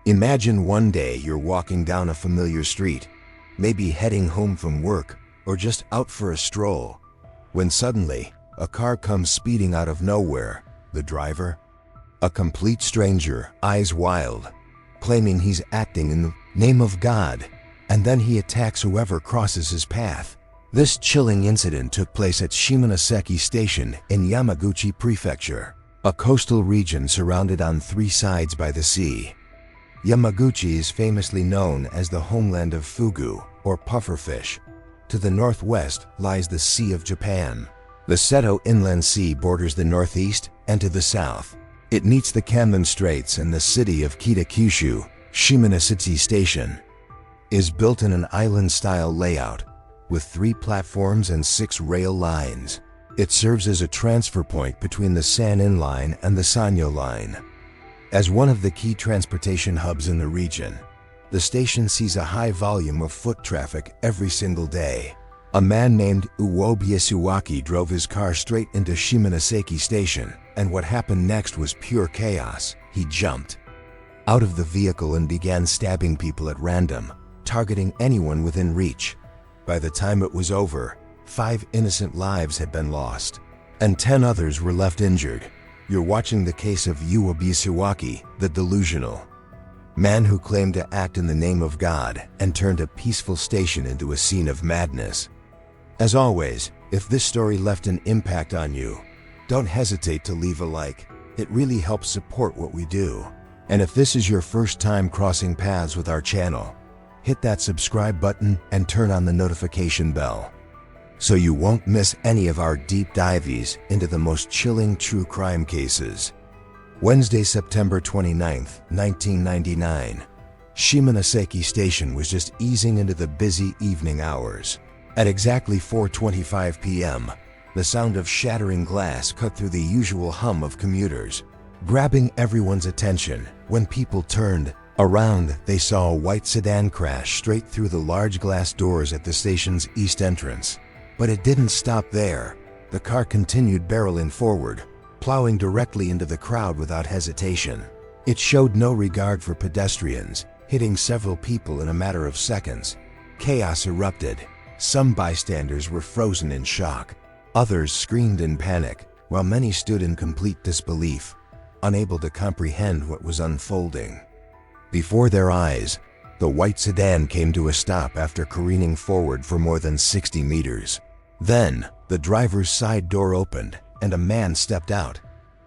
Imagine one day you're walking down a familiar street, maybe heading home from work or just out for a stroll, when suddenly a car comes speeding out of nowhere. The driver? A complete stranger, eyes wild, claiming he's acting in the name of God, and then he attacks whoever crosses his path. This chilling incident took place at Shimonoseki Station in Yamaguchi Prefecture, a coastal region surrounded on three sides by the sea. Yamaguchi is famously known as the homeland of fugu, or pufferfish. To the northwest lies the Sea of Japan. The Seto Inland Sea borders the northeast, and to the south, it meets the Kanban Straits, and the city of Kitakyushu. Shimonoseki Station is built in an island-style layout, with 3 platforms and 6 rail lines. It serves as a transfer point between the Sanin Line and the Sanyo Line. As one of the key transportation hubs in the region, the station sees a high volume of foot traffic every single day. A man named Uobi Isuwaki drove his car straight into Shimonoseki Station, and what happened next was pure chaos. He jumped out of the vehicle and began stabbing people at random, targeting anyone within reach. By the time it was over, 5 innocent lives had been lost, and 10 others were left injured. You're watching the case of Uobi Isuwaki, the delusional man who claimed to act in the name of God and turned a peaceful station into a scene of madness. As always, if this story left an impact on you, don't hesitate to leave a like. It really helps support what we do. And if this is your first time crossing paths with our channel, hit that subscribe button and turn on the notification bell, so you won't miss any of our deep dives into the most chilling true crime cases. Wednesday, September 29th, 1999. Shimonoseki Station was just easing into the busy evening hours. At exactly 4:25 p.m., the sound of shattering glass cut through the usual hum of commuters, grabbing everyone's attention. When people turned around, they saw a white sedan crash straight through the large glass doors at the station's east entrance. But it didn't stop there. The car continued barreling forward, plowing directly into the crowd without hesitation. It showed no regard for pedestrians, hitting several people in a matter of seconds. Chaos erupted. Some bystanders were frozen in shock. Others screamed in panic, while many stood in complete disbelief, unable to comprehend what was unfolding. Before their eyes, the white sedan came to a stop after careening forward for more than 60 meters. Then, the driver's side door opened, and a man stepped out,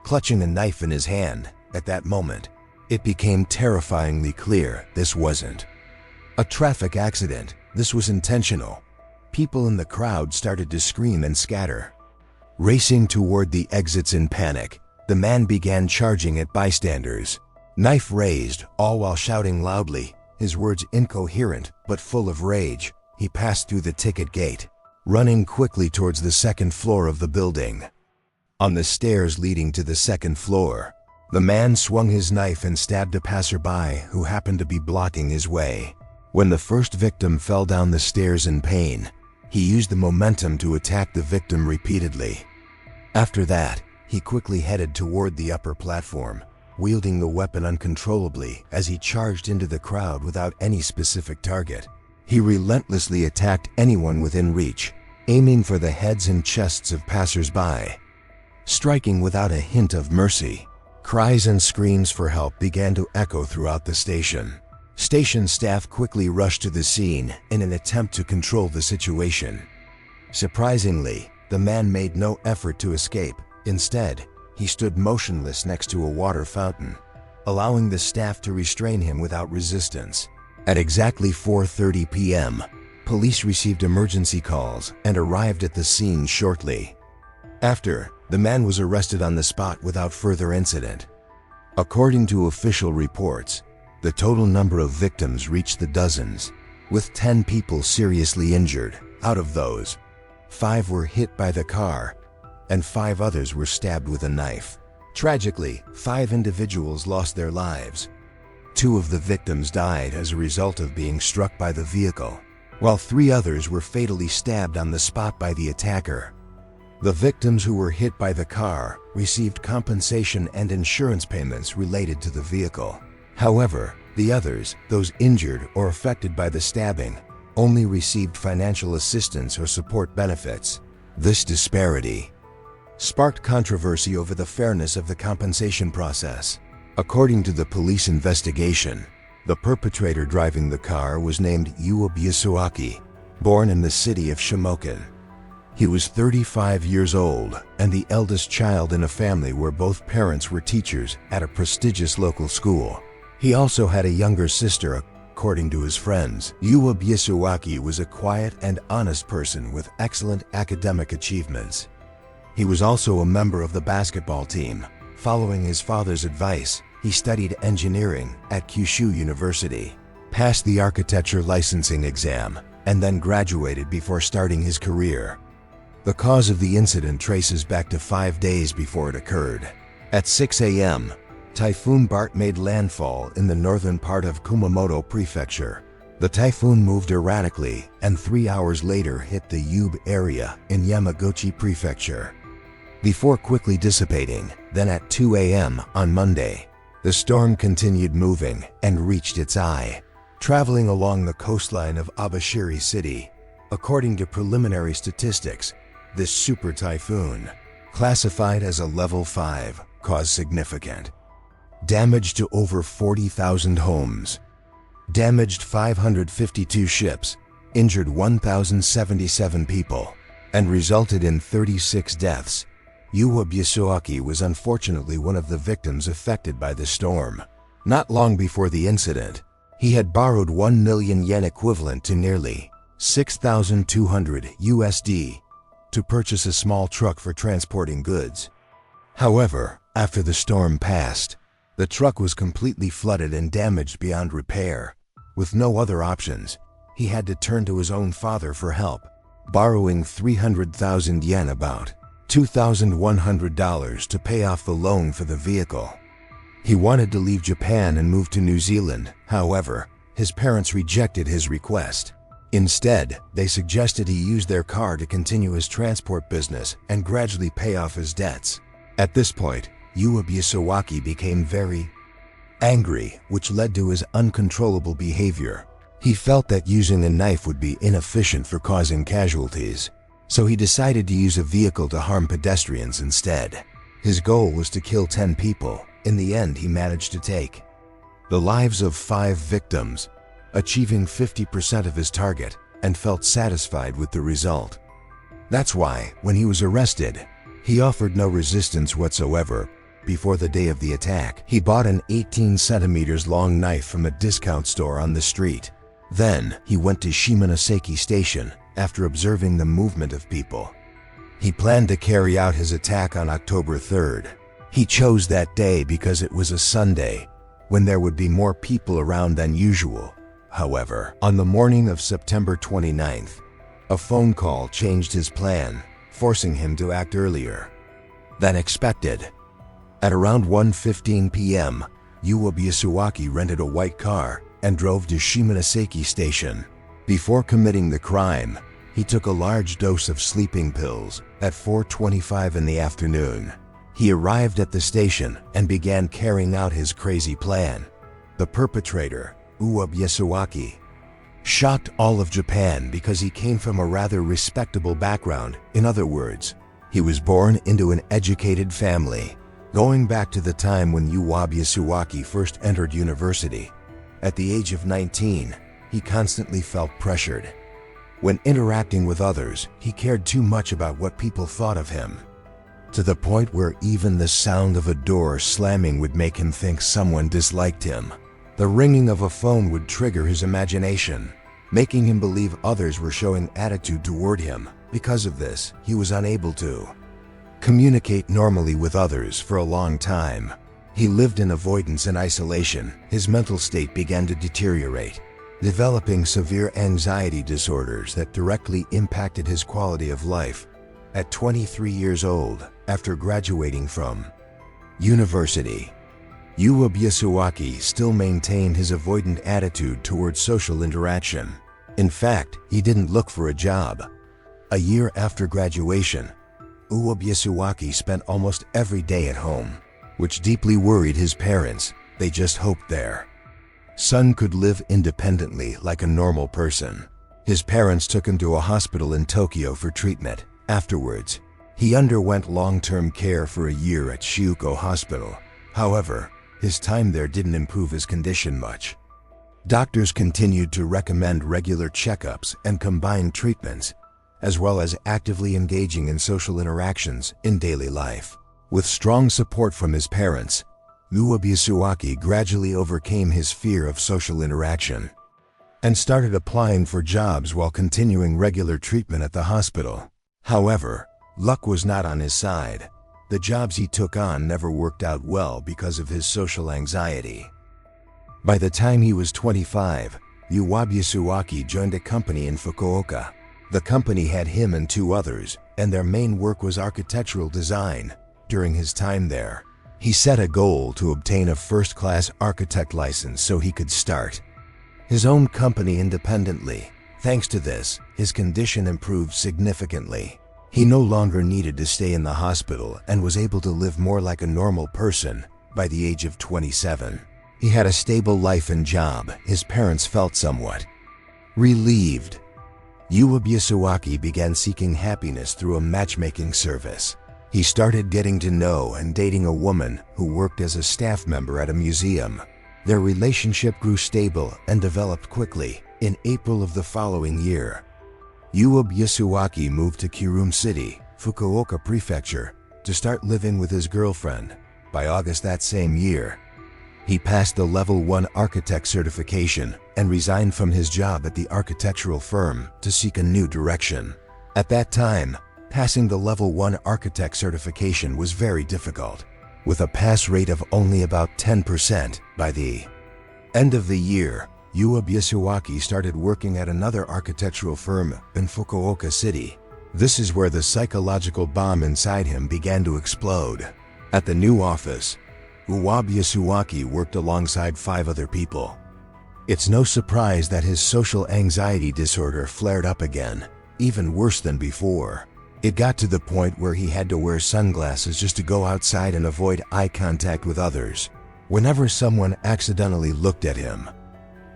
clutching a knife in his hand. At that moment, it became terrifyingly clear this wasn't a traffic accident. This was intentional. People in the crowd started to scream and scatter. Racing toward the exits in panic, the man began charging at bystanders, knife raised, all while shouting loudly, his words incoherent but full of rage. He passed through the ticket gate, running quickly towards the second floor of the building. On the stairs leading to the second floor, the man swung his knife and stabbed a passerby who happened to be blocking his way. When the first victim fell down the stairs in pain, he used the momentum to attack the victim repeatedly. After that, he quickly headed toward the upper platform, wielding the weapon uncontrollably as he charged into the crowd without any specific target. He relentlessly attacked anyone within reach, aiming for the heads and chests of passers-by, striking without a hint of mercy. Cries and screams for help began to echo throughout the station. Station staff quickly rushed to the scene in an attempt to control the situation. Surprisingly, the man made no effort to escape. Instead, he stood motionless next to a water fountain, allowing the staff to restrain him without resistance. At exactly 4:30 p.m., police received emergency calls and arrived at the scene shortly after. The man was arrested on the spot without further incident. According to official reports, the total number of victims reached the dozens, with 10 people seriously injured. Out of those, 5 were hit by the car, and 5 others were stabbed with a knife. Tragically, 5 individuals lost their lives. 2 of the victims died as a result of being struck by the vehicle, while 3 others were fatally stabbed on the spot by the attacker. The victims who were hit by the car received compensation and insurance payments related to the vehicle. However, The others, those injured or affected by the stabbing, only received financial assistance or support benefits. This disparity sparked controversy over the fairness of the compensation process. According to the police investigation, the perpetrator driving the car was named Yuo Byakuaki, born in the city of Shimonoseki. He was 35 years old and the eldest child in a family where both parents were teachers at a prestigious local school. He also had a younger sister. According to his friends, Yuo Byakuaki was a quiet and honest person with excellent academic achievements. He was also a member of the basketball team. Following his father's advice, he studied engineering at Kyushu University, passed the architecture licensing exam, and then graduated before starting his career. The cause of the incident traces back to 5 days before it occurred. At 6 a.m., Typhoon Bart made landfall in the northern part of Kumamoto Prefecture. The typhoon moved erratically and 3 hours later hit the Yube area in Yamaguchi Prefecture, before quickly dissipating. Then at 2 a.m. on Monday, the storm continued moving and reached its eye, traveling along the coastline of Abashiri City. According to preliminary statistics, this super typhoon, classified as a level 5, caused significant damage to over 40,000 homes, damaged 552 ships, injured 1,077 people, and resulted in 36 deaths. Yuo Byakuaki was unfortunately one of the victims affected by the storm. Not long before the incident, he had borrowed 1 million yen equivalent to nearly $6,200 USD to purchase a small truck for transporting goods. However, after the storm passed, the truck was completely flooded and damaged beyond repair. With no other options, he had to turn to his own father for help, borrowing 300,000 yen, about $2,100, to pay off the loan for the vehicle. He wanted to leave Japan and move to New Zealand. However, his parents rejected his request. Instead, they suggested he use their car to continue his transport business and gradually pay off his debts. At this point, Yuo Byakuaki became very angry, which led to his uncontrollable behavior. He felt that using a knife would be inefficient for causing casualties, so he decided to use a vehicle to harm pedestrians instead. His goal was to kill 10 people. In the end, he managed to take the lives of 5 victims, achieving 50% of his target, and felt satisfied with the result. That's why, when he was arrested, he offered no resistance whatsoever. Before the day of the attack, he bought an 18 centimeters long knife from a discount store on the street. Then, he went to Shimonoseki Station after observing the movement of people. He planned to carry out his attack on October 3rd. He chose that day because it was a Sunday, when there would be more people around than usual. However, on the morning of September 29th, a phone call changed his plan, forcing him to act earlier than expected. At around 1:15 p.m., Yuo Byakuaki rented a white car and drove to Shimonoseki Station. Before committing the crime, he took a large dose of sleeping pills at 4:25 in the afternoon. He arrived at the station and began carrying out his crazy plan. The perpetrator, Yuo Byakuaki, shocked all of Japan because he came from a rather respectable background. In other words, he was born into an educated family. Going back to the time when Yuo Byakuaki first entered university, at the age of 19, he constantly felt pressured. When interacting with others, he cared too much about what people thought of him, to the point where even the sound of a door slamming would make him think someone disliked him. The ringing of a phone would trigger his imagination, making him believe others were showing attitude toward him. Because of this, he was unable to communicate normally with others for a long time. He lived in avoidance and isolation. His mental state began to deteriorate, developing severe anxiety disorders that directly impacted his quality of life. At 23 years old, after graduating from university, Yuo Byakuaki still maintained his avoidant attitude towards social interaction. In fact, he didn't look for a job. A year after graduation, Yuo Byakuaki spent almost every day at home, which deeply worried his parents. They just hoped their son could live independently like a normal person. His parents took him to a hospital in Tokyo for treatment. Afterwards, he underwent long-term care for a year at Shiuko Hospital. However, his time there didn't improve his condition much. Doctors continued to recommend regular checkups and combined treatments, as well as actively engaging in social interactions in daily life. With strong support from his parents, Uebiasuaki gradually overcame his fear of social interaction and started applying for jobs while continuing regular treatment at the hospital. However, luck was not on his side. The jobs he took on never worked out well because of his social anxiety. By the time he was 25, Uebiasuaki joined a company in Fukuoka. The company had him and 2 others, and their main work was architectural design. During his time there, he set a goal to obtain a first-class architect license so he could start his own company independently. Thanks to this, his condition improved significantly. He no longer needed to stay in the hospital and was able to live more like a normal person. By the age of 27, he had a stable life and job. His parents felt somewhat relieved. Uebiasuaki began seeking happiness through a matchmaking service. He started getting to know and dating a woman who worked as a staff member at a museum. Their relationship grew stable and developed quickly. In April of the following year, Uebiasuaki moved to Kirun City, Fukuoka Prefecture, to start living with his girlfriend. By August that same year, he passed the Level 1 architect certification and resigned from his job at the architectural firm to seek a new direction. At that time, passing the Level 1 architect certification was very difficult, with a pass rate of only about 10%. By the end of the year, Uebiasuaki started working at another architectural firm in Fukuoka City. This is where the psychological bomb inside him began to explode. At the new office, Uebiasuaki worked alongside 5 other people. It's no surprise that his social anxiety disorder flared up again, even worse than before. It got to the point where he had to wear sunglasses just to go outside and avoid eye contact with others. Whenever someone accidentally looked at him,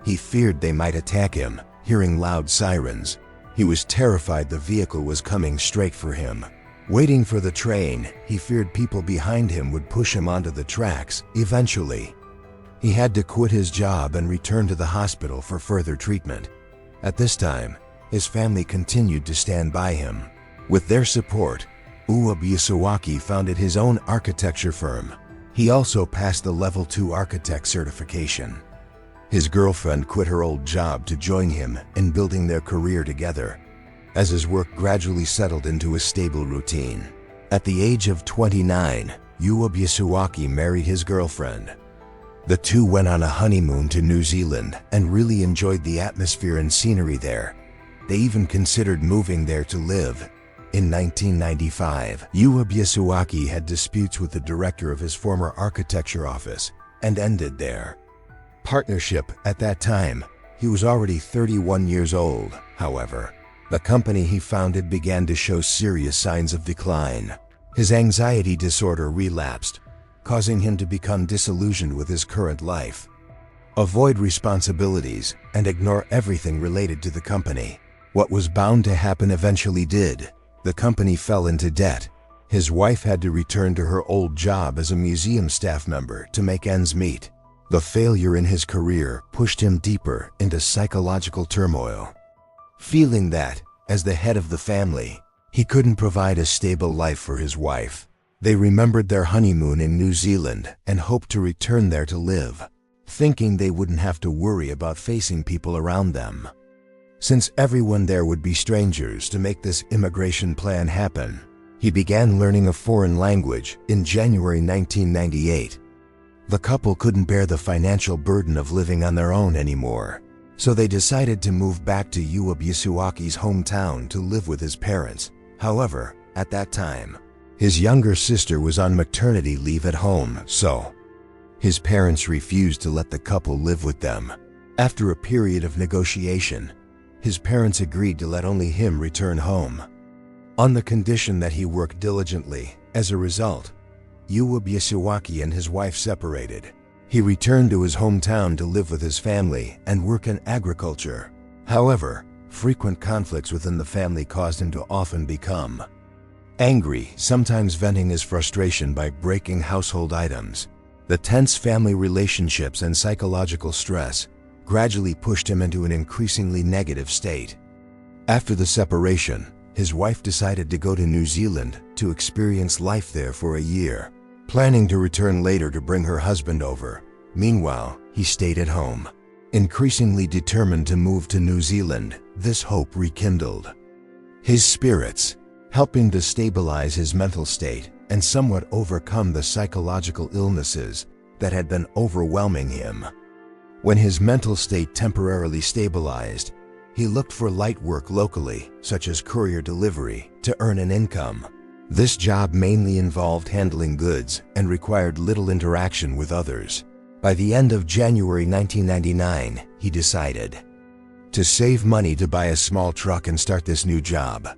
he feared they might attack him. Hearing loud sirens, he was terrified the vehicle was coming straight for him. Waiting for the train, he feared people behind him would push him onto the tracks. Eventually, he had to quit his job and return to the hospital for further treatment. At this time, his family continued to stand by him. With their support, Uebiasuaki founded his own architecture firm. He also passed the Level 2 architect certification. His girlfriend quit her old job to join him in building their career together, as his work gradually settled into a stable routine. At the age of 29, Uebiasuaki married his girlfriend. The two went on a honeymoon to New Zealand and really enjoyed the atmosphere and scenery there. They even considered moving there to live. In 1995, Uebiasuaki had disputes with the director of his former architecture office and ended their partnership. At that time, he was already 31 years old. However, the company he founded began to show serious signs of decline. His anxiety disorder relapsed, causing him to become disillusioned with his current life, avoid responsibilities, and ignore everything related to the company. What was bound to happen eventually did. The company fell into debt. His wife had to return to her old job as a museum staff member to make ends meet. The failure in his career pushed him deeper into psychological turmoil. Feeling that, as the head of the family, he couldn't provide a stable life for his wife, they remembered their honeymoon in New Zealand and hoped to return there to live, thinking they wouldn't have to worry about facing people around them, since everyone there would be strangers. To make this immigration plan happen, he began learning a foreign language. In January 1998, the couple couldn't bear the financial burden of living on their own anymore, so they decided to move back to Uebiasuaki's hometown to live with his parents. However, at that time, his younger sister was on maternity leave at home, so his parents refused to let the couple live with them. After a period of negotiation, his parents agreed to let only him return home, on the condition that he work diligently. As a result, Uebiasuaki and his wife separated. He returned to his hometown to live with his family and work in agriculture. However, frequent conflicts within the family caused him to often become angry, sometimes venting his frustration by breaking household items. The tense family relationships and psychological stress gradually pushed him into an increasingly negative state. After the separation, his wife decided to go to New Zealand to experience life there for a year, planning to return later to bring her husband over. Meanwhile, he stayed at home. Increasingly determined to move to New Zealand, this hope rekindled his spirits, helping to stabilize his mental state and somewhat overcome the psychological illnesses that had been overwhelming him. When his mental state temporarily stabilized, he looked for light work locally, such as courier delivery, to earn an income. This job mainly involved handling goods and required little interaction with others. By the end of January 1999, he decided to save money to buy a small truck and start this new job.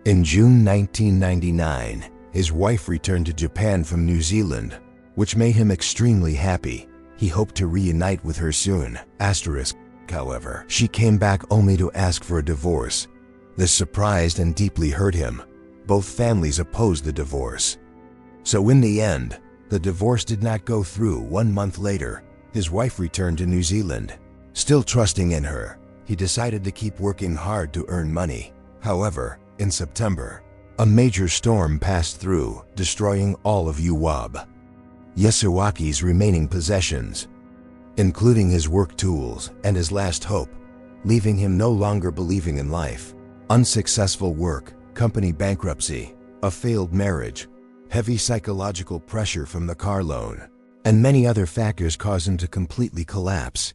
In June 1999, his wife returned to Japan from New Zealand, which made him extremely happy. He hoped to reunite with her soon. However, she came back only to ask for a divorce. This surprised and deeply hurt him. Both families opposed the divorce. So in the end, the divorce did not go through. 1 month later, his wife returned to New Zealand. Still trusting in her, he decided to keep working hard to earn money. However, in September, a major storm passed through, destroying all of Yasuaki's remaining possessions, including his work tools and his last hope, leaving him no longer believing in life. Unsuccessful work, company bankruptcy, a failed marriage, heavy psychological pressure from the car loan, and many other factors caused him to completely collapse.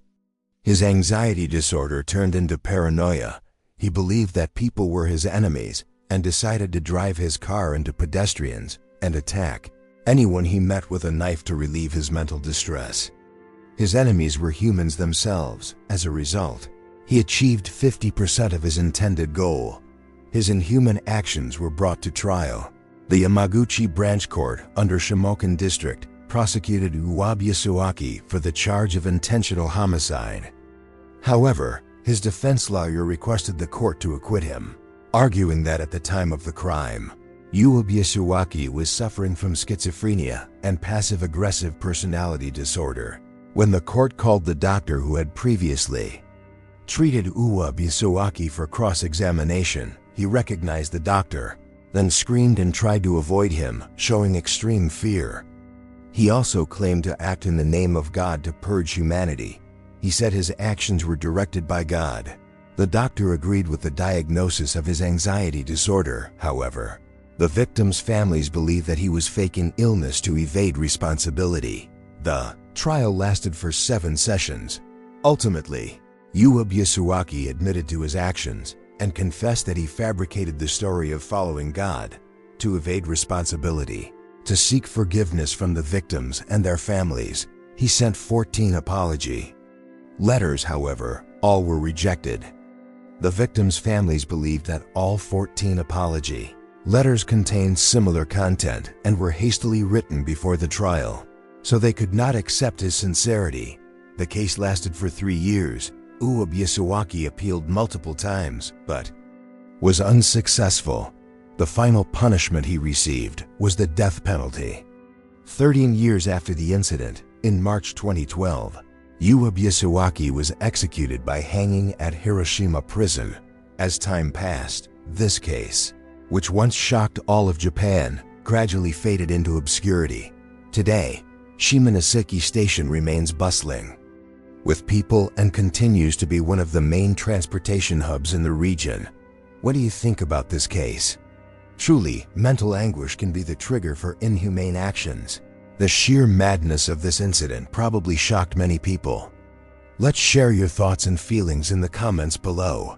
His anxiety disorder turned into paranoia. He believed that people were his enemies and decided to drive his car into pedestrians and attack anyone he met with a knife to relieve his mental distress. His enemies were humans themselves. As a result, he achieved 50% of his intended goal. His inhuman actions were brought to trial. The Yamaguchi Branch Court under Shimokan District prosecuted Yasuaki for the charge of intentional homicide. However, his defense lawyer requested the court to acquit him, arguing that at the time of the crime, Yasuaki was suffering from schizophrenia and passive-aggressive personality disorder. When the court called the doctor who had previously treated Yasuaki for cross-examination, he recognized the doctor, then screamed and tried to avoid him, showing extreme fear. He also claimed to act in the name of God to purge humanity. He said his actions were directed by God. The doctor agreed with the diagnosis of his anxiety disorder. However, the victims' families believed that he was faking illness to evade responsibility. The trial lasted for 7 sessions. Ultimately, Yasuaki admitted to his actions and confessed that he fabricated the story of following God to evade responsibility. To seek forgiveness from the victims and their families, he sent 14 apology letters. However, all were rejected. The victims' families believed that all 14 apology letters contained similar content and were hastily written before the trial, so they could not accept his sincerity. The case lasted for 3 years. Yasuaki appealed multiple times, but was unsuccessful. The final punishment he received was the death penalty. 13 years after the incident, in March 2012, Yasuaki was executed by hanging at Hiroshima prison. As time passed, this case, which once shocked all of Japan, gradually faded into obscurity. Today, Shimonoseki Station remains bustling with people and continues to be one of the main transportation hubs in the region. What do you think about this case? Truly, mental anguish can be the trigger for inhumane actions. The sheer madness of this incident probably shocked many people. Let's share your thoughts and feelings in the comments below.